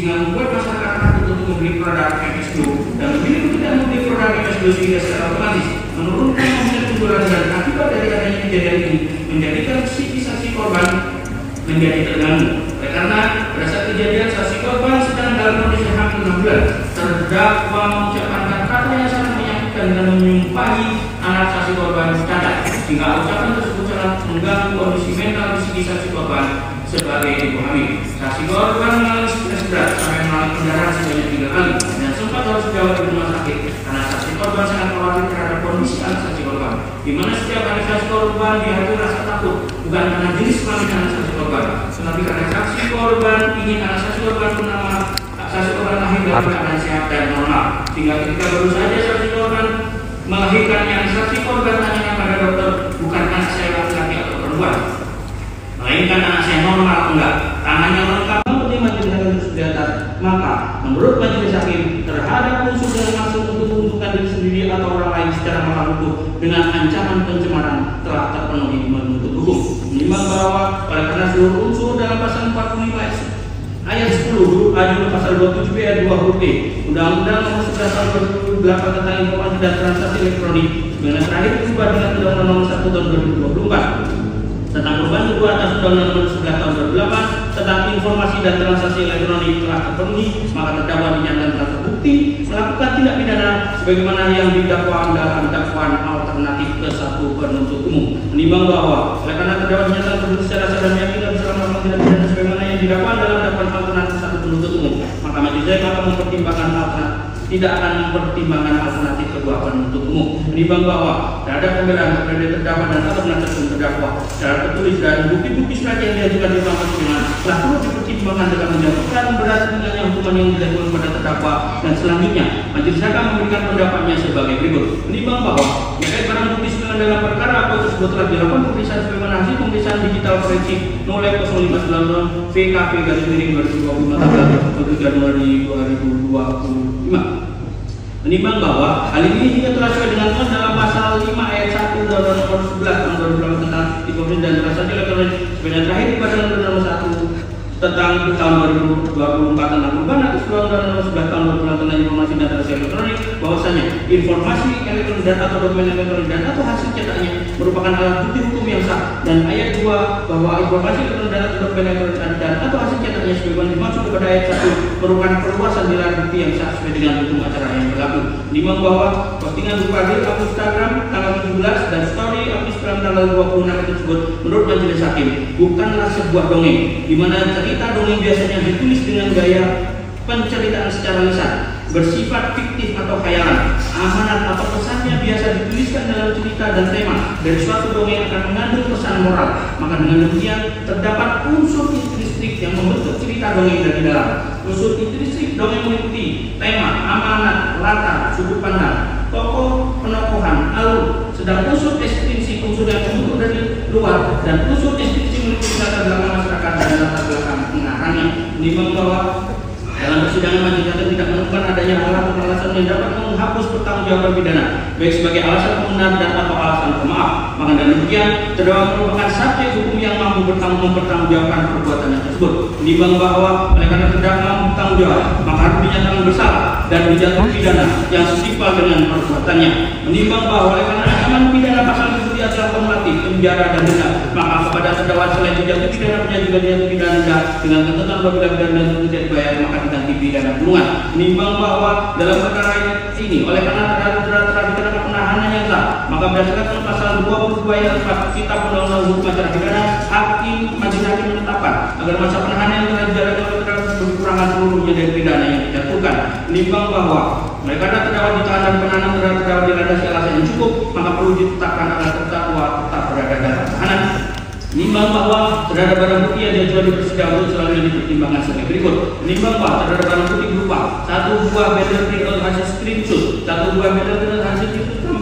sehingga membuat masyarakat takut untuk membeli produk MS2 dan memilih tidak membeli produk MS2 sehingga secara otomatis menurunkan omset penjualan. Dan akibat dari adanya kejadian ini menjadikan psikis saksi korban menjadi terganggu. Karena pada saat kejadian saksi korban sedang dalam kondisi hampir 6 bulan, terdakwa mengucapkan kata-kata yang sangat menyakitkan dan menyumpahi anak saksi korban cacat, sehingga ucapan tersebut sangat mengganggu kondisi mental psikis saksi korban sebagai ibu hamil. Saksi korban mengalami stres berat sampai mengalami pendarahan sebanyak 3 kali dan sempat harus dirawat di rumah sakit karena saksi korban sangat khawatir terhadap kondisi anak saksi korban, di mana setiap anak saksi korban dihantui rasa takut bukan karena jenis kelamin anak saksi korban, tetapi karena saksi korban ingin anak saksi korban bernama saksi korban lahir dalam keadaan sehat dan normal. Sehingga ketika baru saja saksi korban melahirkannya, saksi korban tanya pada dokter, bukan anak saya laki-laki atau perempuan, melainkan anak saya normal enggak, tangannya lengkap seperti majelis hakim senjata. Maka menurut majelis hakim terhadap unsur dan maksud untuk menguntungkan diri sendiri atau orang lain secara melawan hukum dengan ancaman pencemaran telah terpenuhi menuntut hukum. Menimbang bahwa oleh karena seluruh unsur dalam pasal 45 ayat 10 huruf A junto pasal 27 ayat 2 huruf E Undang-Undang Nomor 11 Tahun 2008 tentang Informasi dan Transaksi Elektronik dengan terakhir berubah dengan Undang-Undang Nomor 1 Tahun 2024 tentang perubahan kedua atas Undang-Undang Nomor 11 Tahun 2008 tentang Informasi dan Transaksi Elektronik telah terpenuhi, maka terdakwa dinyatakan telah terbukti melakukan tindak pidana sebagaimana yang didakwa dalam dakwaan alternatif ke 1 penuntut umum. Menimbang bahwa oleh karena terdakwa dinyatakan terbukti secara sadar dan yakin dalam melakukan tindak pidana sebagaimana yang didakwa dalam dakwaan alternatif 1 penuntut umum, maka majelis hakim akan mempertimbangkan tidak akan mempertimbangkan alternatif kedua penuntut umum. Menimbang bahwa terhadap pembelaan terhadap terdakwa dan atau penasihat hukum terdakwa secara tertulis dan bukti-bukti surat yang diajukan di ruang persidangan telah perlu dipertimbangkan dalam menjatuhkan berat ringannya hukuman yang dijatuhkan kepada terdakwa. Dan selanjutnya majelis hakim memberikan pendapatnya sebagai berikut. Menimbang bahwa terkait barang bukti sedang dalam perkara apa tersebut telah dilakukan pemeriksaan sebagaimana hasil pemeriksaan digital forensik nolai 0590 VKP garis miring 2025 tanggal 1 Januari 2025. Menimbang bahwa hal ini juga telah sesuai dengan dalam pasal 5 ayat 1 Undang-Undang Nomor 11 Tahun 2008 tentang Informasi dan Transaksi Elektronik sebenarnya terakhir pada Undang-Undang Nomor 1 tentang tahun 2024 tentang perubahan atas Undang-Undang Nomor 11 Tahun 2008 tentang Informasi dan Transaksi Elektronik bahwasanya informasi elektronik dan atau dokumen elektronik dan atau hasil cetaknya merupakan alat bukti hukum yang sah. Dan ayat 2 bahwa informasi elektronik dan atau dokumen elektronik dan atau hasil cetaknya sebagaimana dimaksud kepada ayat 1 merupakan perluasan nilai bukti yang sah sesuai dengan hukum acara yang berlaku. Menimbang bahwa postingan berupa reel akun Instagram tanggal 17 dan story akun Instagram tanggal 26 tersebut menurut majelis hakim bukanlah sebuah dongeng, di mana cerita dongeng biasanya ditulis dengan gaya penceritaan secara lisan, bersifat fiktif atau khayalan. Amanat atau pesannya biasa dituliskan dalam cerita dan tema dari suatu dongeng akan mengandung pesan moral. Maka dengan demikian terdapat unsur intrinsik yang membentuk cerita dongeng dari dalam. Unsur intrinsik dongeng meliputi tema, amanat, latar, sudut pandang, tokoh, penokohan, alur. Sedang unsur ekstrinsik unsur yang membentuk dari luar dan unsur ekstrinsik meliputi latar belakang masyarakat dan latar belakang pengarangnya. Menimbang bahwa dalam persidangan majelis hakim tidak menemukan adanya alasan yang dapat menghapus pertanggungjawaban pidana, baik sebagai alasan pembenar dan atau alasan pemaaf. Maka dengan demikian terdakwa merupakan subjek hukum yang mampu mempertanggungjawabkan perbuatannya tersebut. Menimbang bahwa oleh karena terdakwa mampu bertanggung jawab, maka harus dinyatakan bersalah dan dijatuhi pidana yang setimpal dengan perbuatannya. Menimbang bahwa oleh karena ancaman pidana pasal tersebut adalah kumulatif, penjara dan denda, maka kepada terdakwa selain dijatuhi pidana juga dijatuhi pidana denda dengan ketentuan apabila pidana tersebut tidak dibayar maka diganti pidana kurungan. Menimbang bahwa dalam perkara ini oleh karena terdakwa telah dikenakan penahanan yang sah, maka berdasarkan pasal 22 ayat 4 Kitab Undang-Undang Hukum Acara Pidana, majelis hakim menetapkan agar masa penahanan yang telah dijalani oleh terdakwa berkurangan seluruhnya dari pidana yang dijatuhkan. Menimbang bahwa oleh karena terdakwa ditahan dan penahanan terhadap terdakwa dilandasi alasan yang cukup, maka perlu ditetapkan agar terdakwa tetap berada dalam tahanan. Menimbang bahwa terhadap barang bukti yang diajukan di persidangan itu selalu dipertimbangkan sebagai berikut. Menimbang bahwa terhadap barang bukti berupa 1 buah banner reel hasil screenshot, 1 buah banner reel hasil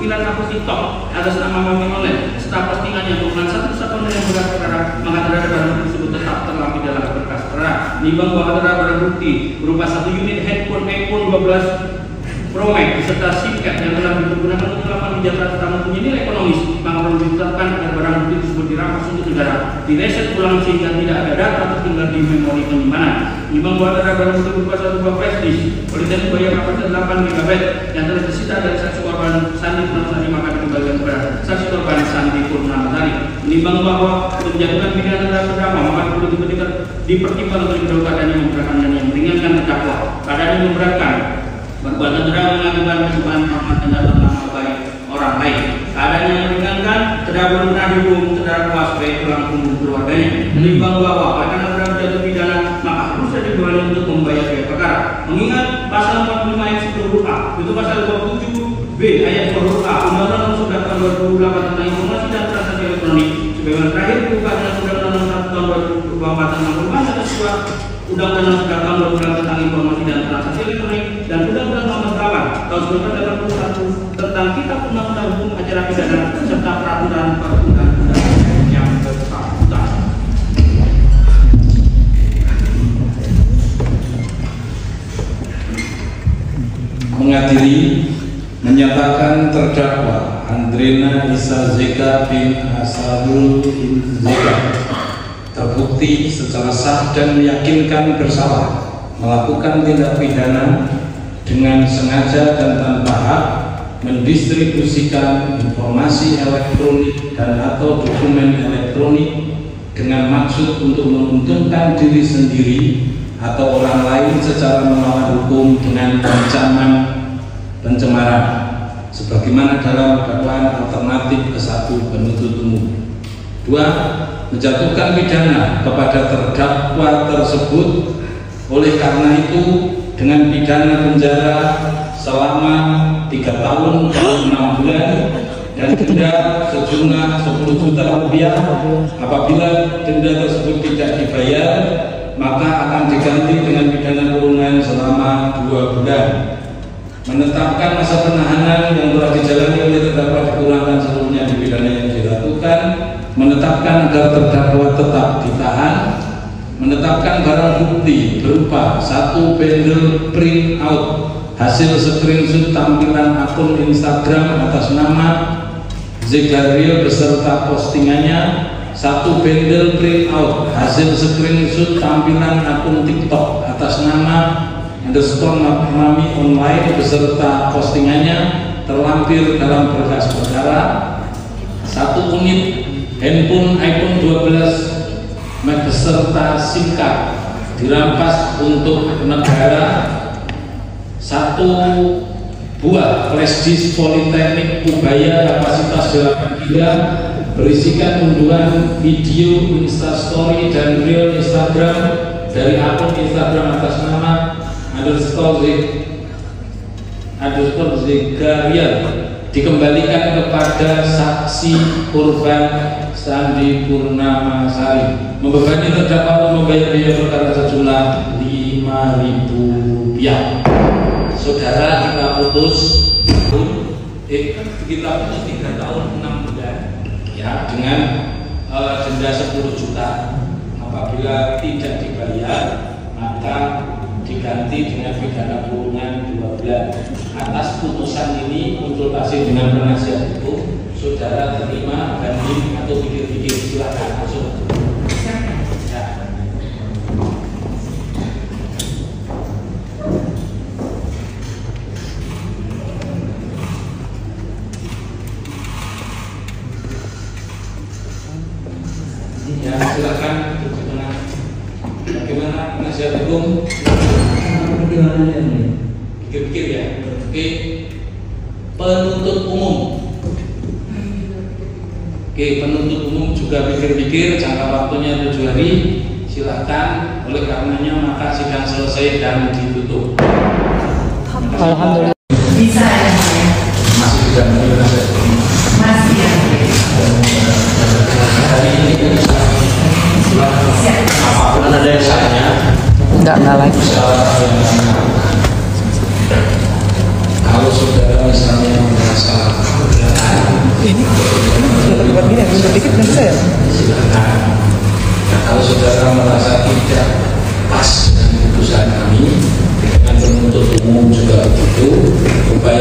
tampilan akun TikTok atas nama Mami Online serta postingan yang merupakan satu kesatuan yang berat perkara, maka terhadap barang bukti tersebut tetap terlampir dalam berkas perkara. Menimbang bahwa terhadap barang bukti berupa 1 unit handphone iPhone 12 promek beserta SIM-card yang telah digunakan untuk melakukan pinjaman serta mempunyai nilai ekonomis, maka perlu ditetapkan agar barang bukti tersebut dirampas untuk negara, direset ulang sehingga tidak ada data tertinggal di memori penyimpanan. Menimbang bahwa terhadap barang bukti berupa satu buah flash disk kualitas bayar kapasitas 8 MB yang telah disita dari saksi korban Sandi Purnamasari, maka dikembalikan kepada saksi korban Sandi Purnamasari. Menimbang bahwa untuk menjatuhkan pidana terhadap terdakwa, maka perlu dipertimbangkan untuk kedua keadaan yang memberatkan dan yang meringankan terdakwa. Keadaan yang memberatkan, perbuatan terdakwa mengakibatkan pencemaran nama dan atau nama baik orang lain. Keadaan yang meringankan, terdakwa pernah dihukum terdakwa sebagai tulang punggung keluarganya. Menimbang bahwa karena terdakwa jatuh pidana, maka harusnya dibebani untuk membayar biaya perkara. Mengingat pasal 45 ayat 10 huruf A, itu pasal 27B ayat 2 huruf A Undang-Undang Nomor 11 Tahun 2008 tentang Informasi dan Transaksi Elektronik, sebagaimana terakhir dibuka dengan Undang-Undang Nomor 1 Tahun 2024 tentang Perubahan atas Undang-Undang Nomor 11 Tahun 2008 tentang Informasi dan Transaksi Elektronik, dan Undang-Undang Nomor 8 Tahun 1981 tentang Kitab Undang-Undang Hukum Acara Pidana serta peraturan perundang-undangan yang bersangkutan. Mengadili menyatakan terdakwa Andrena Isa Zeka bin Asarul Zeka terbukti secara sah dan meyakinkan bersalah melakukan tindak pidana dengan sengaja dan tanpa hak mendistribusikan informasi elektronik dan atau dokumen elektronik dengan maksud untuk menguntungkan diri sendiri atau orang lain secara melawan hukum dengan ancaman pencemaran sebagaimana dalam dakwaan alternatif ke-1 penuntut umum. 2. Menjatuhkan pidana kepada terdakwa tersebut oleh karena itu dengan pidana penjara selama 3 tahun dan 6 bulan dan denda sejumlah 10 juta rupiah. Apabila denda tersebut tidak dibayar, maka akan diganti dengan pidana kurungan selama 2 bulan. Menetapkan masa penahanan yang telah dijalani oleh terdakwa dikurangkan seluruhnya di pidana yang dilakukan. Menetapkan agar terdakwa tetap ditahan. Menetapkan barang bukti berupa 1 bundle print out hasil screenshot tampilan akun Instagram atas nama Zegario beserta postingannya, 1 bundle print out hasil screenshot tampilan akun TikTok atas nama _mami online beserta postingannya terlampir dalam berkas perkara, 1 unit handphone iPhone 12 beserta SIM card dirampas untuk negara, 1 buah flash disk Politeknik Ubaya kapasitas 8 GB berisikan unduhan video Instastory dan reel Instagram dari akun Instagram atas nama _Zegarian dikembalikan kepada saksi korban Sandi Purnamasari, membebani terdakwa membayar biaya perkara sejumlah Rp5.000. Saudara, kita putus 3 tahun 6 bulan ya dengan denda 10 juta. Apabila tidak dibayar maka diganti dengan pidana kurungan 2 bulan. Atas putusan ini konsultasi dengan penasihat hukum, saudara terima, banding atau pikir-pikir, silakan masuk. Ya, silakan. Bagaimana penasihat hukum? Bagaimana ini? Pikir-pikir ya. Oke. Penuntut umum. Oke, penuntut umum juga pikir-pikir, jangka waktunya 7 hari. Silakan. Oleh karenanya maka sidang selesai dan ditutup. Alhamdulillah. Bisa ya? Masih tidak mungkin. Masih ya? Hari ini apapun ada yang salahnya. Enggak lagi. Kalau saudara misalnya merasa ini buat gini, sedikit nggak bisa ya? silakan. Nah, kalau saudara merasa tidak pas dengan putusan kami dengan penuntut umum umum juga begitu, supaya